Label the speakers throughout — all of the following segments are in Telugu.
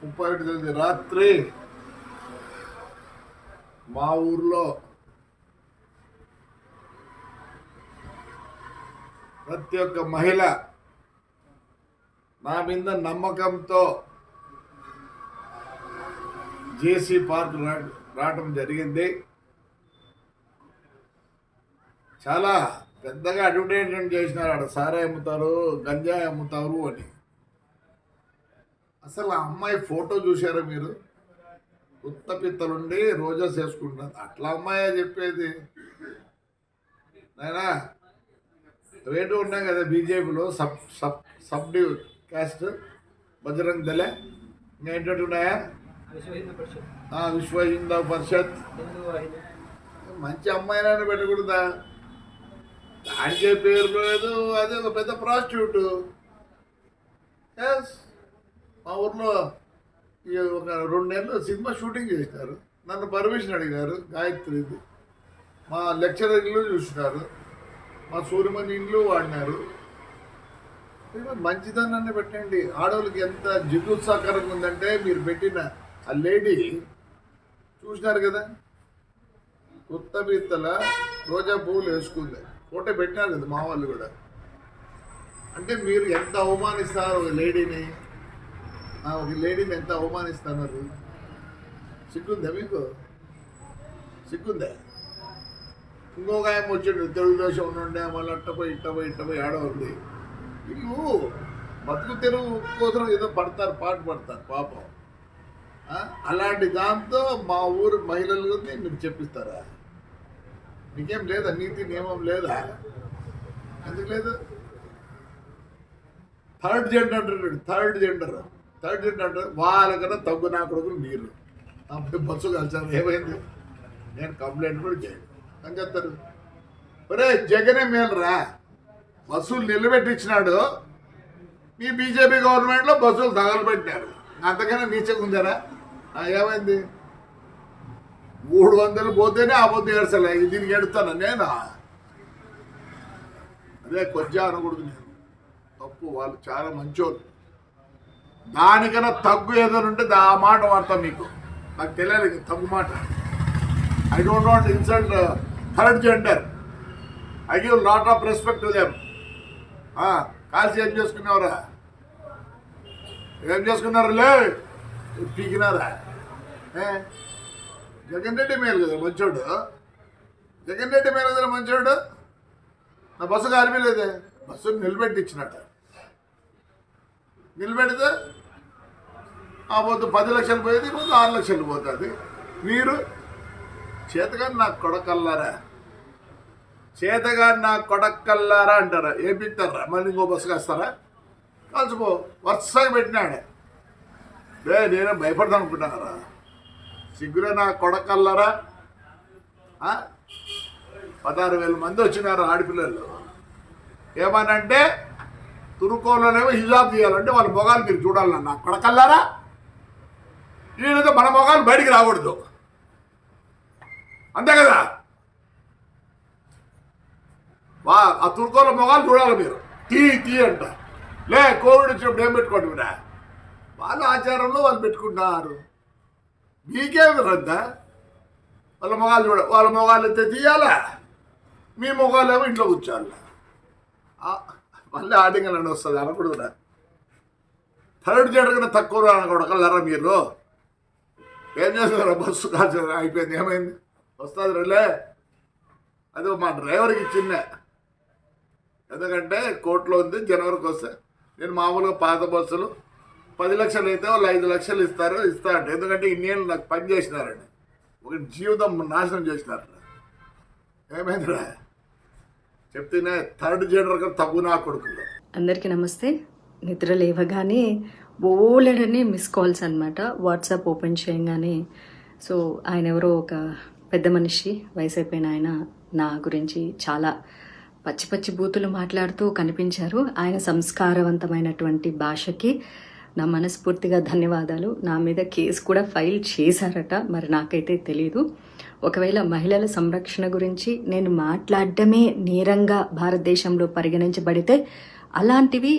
Speaker 1: 31 రాత్రి మా ఊర్లో ప్రతి ఒక్క మహిళ నా మీద నమ్మకంతో జేసీ పార్క్ రావడం జరిగింది. చాలా పెద్దగా అడ్వర్టైజ్మెంట్ చేసినారు, ఆడ సారా అమ్ముతారు, గంజాయి అమ్ముతారు అని. అసలు ఆ అమ్మాయి ఫోటో చూసారా మీరు? కొత్త పిత్తలుండి రోజా చేసుకుంటారు. అట్లా అమ్మాయి చెప్పేది నాయనా. రేటు ఉన్నాయి కదా బీజేపీలో సబ్ క్యాస్ట్, బజరంగ్ దళ, ఇంకా ఏంటంటే ఉన్నాయా, విశ్వ హిందూ పరిషత్. మంచి అమ్మాయిని పెట్టకూడదా? దానికే పేరు లేదు, అదే ఒక పెద్ద ప్రాస్టిట్యూట్. మా ఊర్లో ఒక 2 నెలలు సినిమా షూటింగ్ చేసినారు. నన్ను పర్మిషన్ అడిగారు. గాయత్రిది మా లెక్చరర్ ఇల్లు చూసినారు, మా సూర్యమణి ఇల్లు వాడినారు. మంచిదనాన్ని పెట్టండి. ఆడవాళ్ళకి ఎంత జిగుత్సాకరంగా ఉందంటే మీరు పెట్టిన ఆ లేడీ చూసినారు కదా, కొత్త బీత్తల రోజా పువ్వులు వేసుకుంది. ఫోటో పెట్టినారు కదా మా వాళ్ళు కూడా. అంటే మీరు ఎంత అవమానిస్తారు ఒక లేడీని ఎంత అవమానిస్తున్నారు? సిగ్గుందా మీకు? సిగ్గుందా? ఇంకొక ఆయన వచ్చిండు, తెలుగుదేశం ఉండే, మళ్ళీ ఇట్టపోయి ఆడవుంది. వీళ్ళు బతుకు తెరువు కోసం ఏదో పాట పడతారు పాపం. అలాంటి దాంతో మా ఊరు మహిళలు మీరు చెప్పిస్తారా? మీకేం లేదా? నీతి నియమం లేదా? ఎందుకు లేదు? థర్డ్ జెండర్ వాళ్ళకన్నా తగ్గు నా కొడుకులు మీరు. బస్సు కలిసారు, ఏమైంది? నేను కంప్లైంట్ కూడా చేయను అని చెప్తారు. ఒరే జగనే మేలురా, బస్సులు నిలబెట్టించినాడు. మీ బీజేపీ గవర్నమెంట్లో బస్సులు తగలబెట్టినారు. అంతకన్నా నీచగా ఉందారా? ఏమైంది? 300 పోతేనే ఆ పొద్దు ఏడ్చలే, దీనికి ఎడుతాను నేను. అదే కొంచెం అనకూడదు నేను, తప్పు. వాళ్ళు చాలా మంచోళ్ళు. దానికన్నా తగ్గు ఏదైనా ఉంటే ఆ మాట వాడతాం. మీకు నాకు తెలియదు తగ్గు మాట. I don't want insult third gender. I give lot of respect to them. కాల్సి ఏం చేసుకున్నావురా? ఏం చేసుకున్నారులే? పీకినారా? జగన్ రెడ్డి మేలు కదా మంచోడు. జగన్ రెడ్డి మేలు కదా మంచోడు. నా బస్సు కారిపోలేదే, బస్సును నిలబెట్టించినట్ట. నిలబెడితే ఆ పొద్దు 10 లక్షలు పోయేది, పొద్దు 6 లక్షలు పోతుంది. మీరు చేతగాని నాకు కొడకల్లారా అంటారా? ఏం పిక్తారా? మళ్ళీ ఇంకో బస్సు కాస్తారా? కలిసిపో. వరుసగా పెట్టినాడే. నేనే భయపడతాను అనుకుంటున్నారా? సిగ్గురే నా కొడకల్లారా. 16,000 మంది వచ్చినారు ఆడపిల్లలు. ఏమనంటే తురుకోలోనేమో హిజాబ్ చేయాలంటే వాళ్ళ మొగాలు మీరు చూడాలన్నా. నా కొడకల్లారా, ఈయనతో మన మొగాలు బయటికి రాకూడదు, అంతే కదా? ఆ తుర్కోల మొగాలు చూడాలి మీరు. తీ అంట. కోవిడ్ వచ్చినప్పుడు ఏం పెట్టుకోండి మీరా? వాళ్ళ ఆచారంలో వాళ్ళు పెట్టుకుంటున్నారు. మీకేమి రద్దా? వాళ్ళ మొగాలు అయితే తీయాలా, మీ మొగాలు ఏమో ఇంట్లో కూర్చోాలి. మళ్ళీ ఆడింగ్ అని వస్తుంది అనకూడదురా. థర్డ్ జెండర్ కన్నా తక్కువ అనకూడకల్లారా మీరు? ఏం చేస్తున్నారా? బస్సు కాల్చ అయిపోయింది, ఏమైంది? వస్తుంది రేలే. అది మా డ్రైవర్కి ఇచ్చిందే, ఎందుకంటే కోర్టులో ఉంది. జనవరికి వస్తే నేను మామూలుగా పాత బస్సులు 10 లక్షలు అయితే వాళ్ళు 5 లక్షలు ఇస్తా అంటే, ఎందుకంటే ఇన్నేళ్ళు నాకు పని చేసినారండి. ఒక జీవితం నాశనం చేసినారు. ఏమైందిరా చెప్తేనే థర్డ్ జెండర్ కన్నా తగ్గు నా కొడుకులు.
Speaker 2: అందరికీ నమస్తే. నిద్ర లేవగానే బోలెడని మిస్ కాల్స్ అనమాట. వాట్సాప్ ఓపెన్ చేయగానే సో ఆయన ఎవరో ఒక పెద్ద మనిషి, వయసు అయిపోయిన ఆయన నా గురించి చాలా పచ్చి బూతులు మాట్లాడుతూ కనిపించారు. ఆయన సంస్కారవంతమైనటువంటి భాషకి నా మనస్ఫూర్తిగా ధన్యవాదాలు. నా మీద కేసు కూడా ఫైల్ చేశారట, మరి నాకైతే తెలీదు. ఒకవేళ మహిళల సంరక్షణ గురించి నేను మాట్లాడడమే నేరంగా భారతదేశంలో పరిగణించబడితే అలాంటివి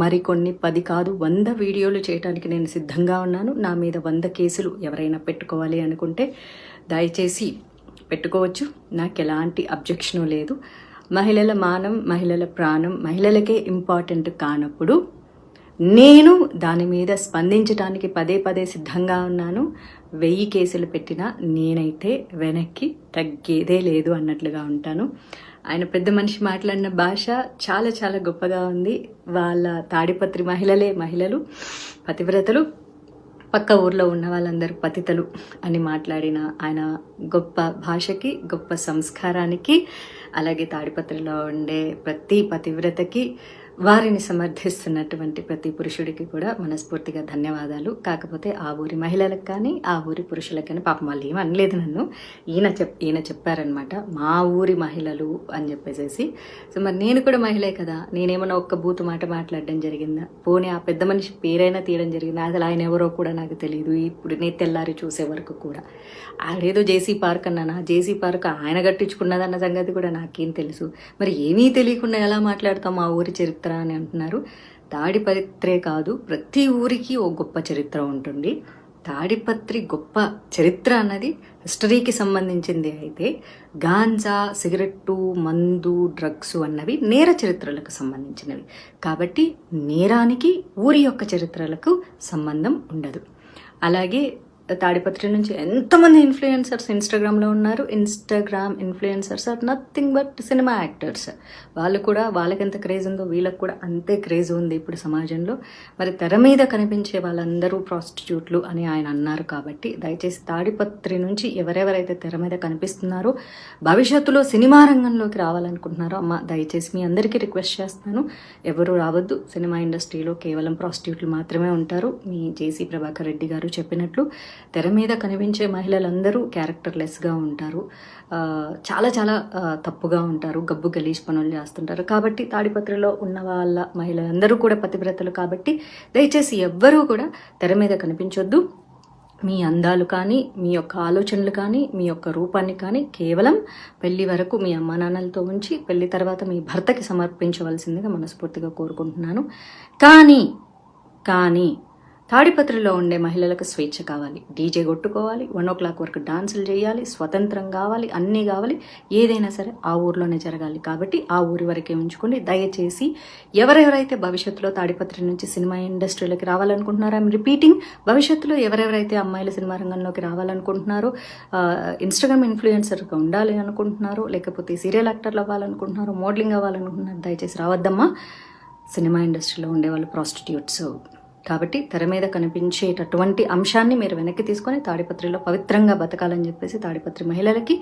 Speaker 2: మరికొన్ని 10 కాదు 100 వీడియోలు చేయడానికి నేను సిద్ధంగా ఉన్నాను. నా మీద 100 కేసులు ఎవరైనా పెట్టుకోవాలి అనుకుంటే దయచేసి పెట్టుకోవచ్చు. నాకు ఎలాంటి అబ్జెక్షను లేదు. మహిళల మానం, మహిళల ప్రాణం మహిళలకే ఇంపార్టెంట్ కానప్పుడు నేను దాని మీద స్పందించడానికి పదే పదే సిద్ధంగా ఉన్నాను. 1000 కేసులు పెట్టినా నేనైతే వెనక్కి తగ్గేదే లేదు అన్నట్లుగా ఉంటాను. ఆయన పెద్ద మనిషి మాట్లాడిన భాష చాలా చాలా గొప్పగా ఉంది. వాళ్ళ తాడిపత్రి మహిళలు పతివ్రతలు, పక్క ఊర్లో ఉన్న వాళ్ళందరూ పతితలు అని మాట్లాడిన ఆయన గొప్ప భాషకి, గొప్ప సంస్కారానికి, అలాగే తాడిపత్రిలో ఉండే ప్రతి పతివ్రతకి, వారిని సమర్థిస్తున్నటువంటి ప్రతి పురుషుడికి కూడా మనస్ఫూర్తిగా ధన్యవాదాలు. కాకపోతే ఆ ఊరి మహిళలకు కానీ ఆ ఊరి పురుషులకు కానీ పాపం వాళ్ళు ఏమీ అనలేదు నన్ను. ఈయన చెప్పారనమాట మా ఊరి మహిళలు అని చెప్పేసి. సో మరి నేను కూడా మహిళే కదా, నేనేమన్నా ఒక్క బూతు మాట మాట్లాడడం జరిగిందా? పోనీ ఆ పెద్ద మనిషి పేరైనా తీయడం జరిగిందా? అసలు ఆయన ఎవరో కూడా నాకు తెలియదు. ఇప్పుడు నేను తెల్లారి చూసే వరకు కూడా ఆడేదో జేసీ పార్క్ అన్నానా, జేసీ పార్క్ ఆయన కట్టించుకున్నదన్న సంగతి కూడా నాకేం తెలుసు. మరి ఏమీ తెలియకుండా ఎలా మాట్లాడతాం మా ఊరి చరిత్ర అని అంటున్నారు. తాడిపత్రే కాదు, ప్రతి ఊరికి ఓ గొప్ప చరిత్ర ఉంటుంది. తాడిపత్రి గొప్ప చరిత్ర అన్నది హిస్టరీకి సంబంధించింది అయితే, గాంజా, సిగరెట్టు, మందు, డ్రగ్స్ అన్నవి నేర చరిత్రలకు సంబంధించినవి. కాబట్టి నేరానికి ఊరి యొక్క చరిత్రలకు సంబంధం ఉండదు. అలాగే తాడిపత్రి నుంచి ఎంతమంది ఇన్ఫ్లుయెన్సర్స్ ఇన్స్టాగ్రామ్లో ఉన్నారు. Instagram influencers are nothing but cinema actors. వాళ్ళు కూడా, వాళ్ళకి ఎంత క్రేజ్ ఉందో వీళ్ళకి కూడా అంతే క్రేజ్ ఉంది ఇప్పుడు సమాజంలో. మరి తెర మీద కనిపించే వాళ్ళందరూ ప్రాస్టిట్యూట్లు అని ఆయన అన్నారు. కాబట్టి దయచేసి తాడిపత్రి నుంచి ఎవరెవరైతే తెర మీద కనిపిస్తున్నారో, భవిష్యత్తులో సినిమా రంగంలోకి రావాలనుకుంటున్నారో, అమ్మ దయచేసి మీ అందరికీ రిక్వెస్ట్ చేస్తున్నాను, ఎవరు రావద్దు. సినిమా ఇండస్ట్రీలో కేవలం ప్రాస్టిట్యూట్లు మాత్రమే ఉంటారు. మీ జేసీ ప్రభాకర్ రెడ్డి గారు చెప్పినట్లు తెర మీద కనిపించే మహిళలందరూ క్యారెక్టర్లెస్గా ఉంటారు, చాలా చాలా తప్పుగా ఉంటారు, గబ్బు గలీజ్ పనులు చేస్తుంటారు. కాబట్టి తాడిపత్రిలో ఉన్న వాళ్ళ మహిళలందరూ కూడా పతివ్రతలు. కాబట్టి దయచేసి ఎవ్వరూ కూడా తెర మీద కనిపించొద్దు. మీ అందాలు కానీ, మీ యొక్క ఆలోచనలు కానీ, మీ యొక్క రూపాన్ని కానీ కేవలం పెళ్లి వరకు మీ అమ్మా నాన్నలతో ఉంచి పెళ్లి తర్వాత మీ భర్తకి సమర్పించవలసిందిగా మనస్ఫూర్తిగా కోరుకుంటున్నాను. కానీ తాడిపత్రిలో ఉండే మహిళలకు స్వేచ్ఛ కావాలి. డీజే కొట్టుకోవాలి, 1 o'clock వరకు డాన్సులు చేయాలి, స్వతంత్రం కావాలి, అన్నీ కావాలి. ఏదైనా సరే ఆ ఊర్లోనే జరగాలి. కాబట్టి ఆ ఊరి వరకే ఉంచుకోండి. దయచేసి ఎవరెవరైతే భవిష్యత్తులో తాడిపత్రి నుంచి సినిమా ఇండస్ట్రీలోకి రావాలనుకుంటున్నారో, ఐఎమ్ రిపీటింగ్, భవిష్యత్తులో ఎవరెవరైతే అమ్మాయిల సినిమా రంగంలోకి రావాలనుకుంటున్నారో, ఇన్స్టాగ్రామ్ ఇన్ఫ్లుయెన్సర్గా ఉండాలి అనుకుంటున్నారో, లేకపోతే సీరియల్ యాక్టర్లు అవ్వాలనుకుంటున్నారో, మోడలింగ్ అవ్వాలనుకుంటున్నారో, దయచేసి రావద్దమ్మా. సినిమా ఇండస్ట్రీలో ఉండేవాళ్ళు ప్రాస్టిట్యూట్స్. కాబట్టి తెర మీద కనిపించేటటువంటి అంశాన్ని మీరు వెనక్కి తీసుకొని తాడిపత్రిలో పవిత్రంగా బతకాలని చెప్పేసి తాడిపత్రి మహిళలకి,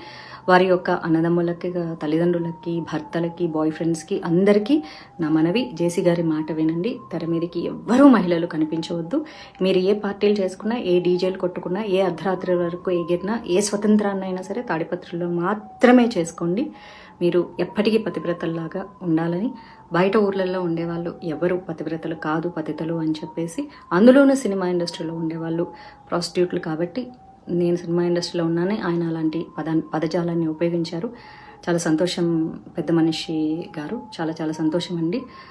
Speaker 2: వారి యొక్క అన్నదమ్ములకి, తల్లిదండ్రులకి, భర్తలకి, బాయ్ ఫ్రెండ్స్కి అందరికీ నా మనవి. జేసీ గారి మాట వినండి. తెర మీదకి ఎవ్వరూ మహిళలు కనిపించవద్దు. మీరు ఏ పార్టీలు చేసుకున్నా, ఏ డీజేలు కొట్టుకున్నా, ఏ అర్ధరాత్రి వరకు ఎగిరినా, ఏ స్వతంత్రాన్నైనా సరే తాడిపత్రిలో మాత్రమే చేసుకోండి. మీరు ఎప్పటికీ పతివ్రతల్లాగా ఉండాలని. బయట ఊర్లలో ఉండేవాళ్ళు ఎవరు పతివ్రతలు కాదు, పతితలు అని చెప్పేసి, అందులోనూ సినిమా ఇండస్ట్రీలో ఉండేవాళ్ళు ప్రాస్టిట్యూట్లు. కాబట్టి నేను సినిమా ఇండస్ట్రీలో ఉన్నానే ఆయన అలాంటి పదజాలాన్ని ఉపయోగించారు. చాలా సంతోషం పెద్ద మనిషి గారు, చాలా చాలా సంతోషం అండి.